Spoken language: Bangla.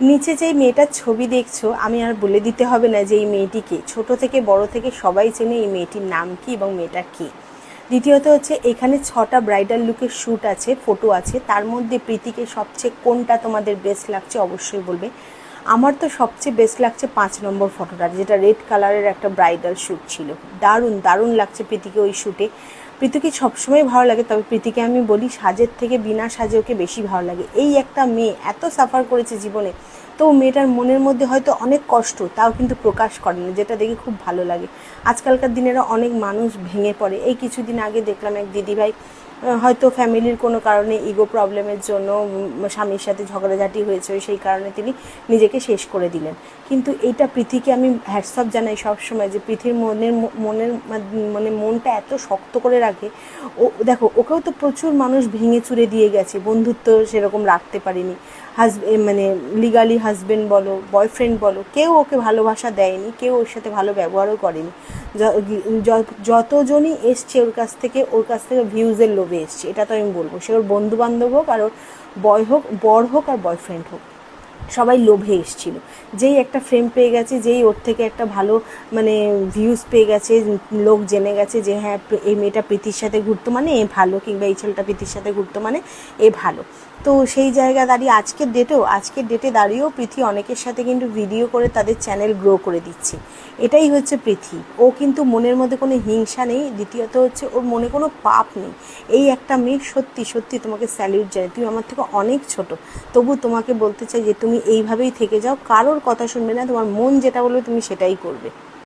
নিচে যেই মেয়েটার ছবি দেখছো, আমি আর বলে দিতে হবে না যে এই মেয়েটিকে, ছোট থেকে বড় থেকে সবাই চেনে এই মেয়েটির নাম কি এবং মেয়েটা কি। দ্বিতীয়ত হচ্ছে এখানে 6টা ব্রাইডাল লুকের শ্যুট আছে, ফটো আছে, তার মধ্যে প্রীতিকে সবচেয়ে কোনটা তোমাদের বেস্ট লাগছে অবশ্যই বলবে। আমার তো সবচেয়ে বেস্ট লাগছে 5 নম্বর ফটোটা, যেটা রেড কালারের একটা ব্রাইডাল শ্যুট ছিল। দারুণ দারুণ লাগছে প্রীতিকে ওই শ্যুটে। প্রীতিকে সবসময় ভালো লাগে, তবে প্রীতিকে আমি বলি সাজের থেকে বিনা সাজে ওকে বেশি ভালো লাগে। এই একটা মেয়ে এত সাফার করেছে জীবনে, তো মেয়েটার মনের মধ্যে হয়তো অনেক কষ্ট, তাও কিন্তু প্রকাশ করে না, যেটা দেখে খুব ভালো লাগে। আজকালকার দিনেরা অনেক মানুষ ভেঙে পড়ে। এই কিছুদিন আগে দেখলাম এক দিদিভাই হয়তো ফ্যামিলির কোনো কারণে ইগো প্রবলেমের জন্য স্বামীর সাথে ঝগড়াঝাটি হয়েছে, সেই কারণে তিনি নিজেকে শেষ করে দিলেন। কিন্তু এইটা প্রীতিকে আমি হ্যাটসঅ্যাপ জানাই সবসময়, যে পৃথির মনের মানে মনটা এত শক্ত করে রাখে। ও দেখো, ওকেও তো প্রচুর মানুষ ভেঙে চুরে দিয়ে গেছে, বন্ধুত্ব সেরকম রাখতে পারিনি, মানে লিগালি হাজব্যান্ড বলো বয়ফ্রেন্ড বলো, কেউ ওকে ভালোবাসা দেয়নি, কেউ ওর সাথে ভালো ব্যবহারও করেনি। যতজনই এসছে ওর কাছ থেকে ভিউজের লোভে এসছে, এটা তো আমি বলবো। সে ওর বন্ধুবান্ধব হোক আর ওর বর হোক আর বয়ফ্রেন্ড হোক, সবাই লোভে এসেছিলো। যেই একটা ফ্রেম পেয়ে গেছে, যেই ওর থেকে একটা ভালো মানে ভিউজ পেয়ে গেছে, লোক জেনে গেছে যে হ্যাঁ এই মেয়েটা প্রীতির সাথে ঘুরতো মানে এ ভালো, কিংবা এই ছেলেটা প্রীতির সাথে ঘুরতো মানে এ ভালো। তো সেই জায়গা দাঁড়িয়ে আজকের ডেটে দাঁড়িয়েও পৃথি অনেকের সাথে কিন্তু ভিডিও করে তাদের চ্যানেল গ্রো করে দিচ্ছে। এটাই হচ্ছে পৃথি। ও কিন্তু মনের মধ্যে কোনো হিংসা নেই, দ্বিতীয়ত হচ্ছে ওর মনে কোনো পাপ নেই। এই একটা মেয়ে, সত্যি সত্যি তোমাকে স্যালিউট জানাই। তুমি আমার থেকে অনেক ছোট, তবু তোমাকে বলতে চাই যে তুমি এইভাবেই থেকে যাও, কারোর কথা শুনবে না, তোমার মন যেটা বলবে তুমি সেটাই করবে।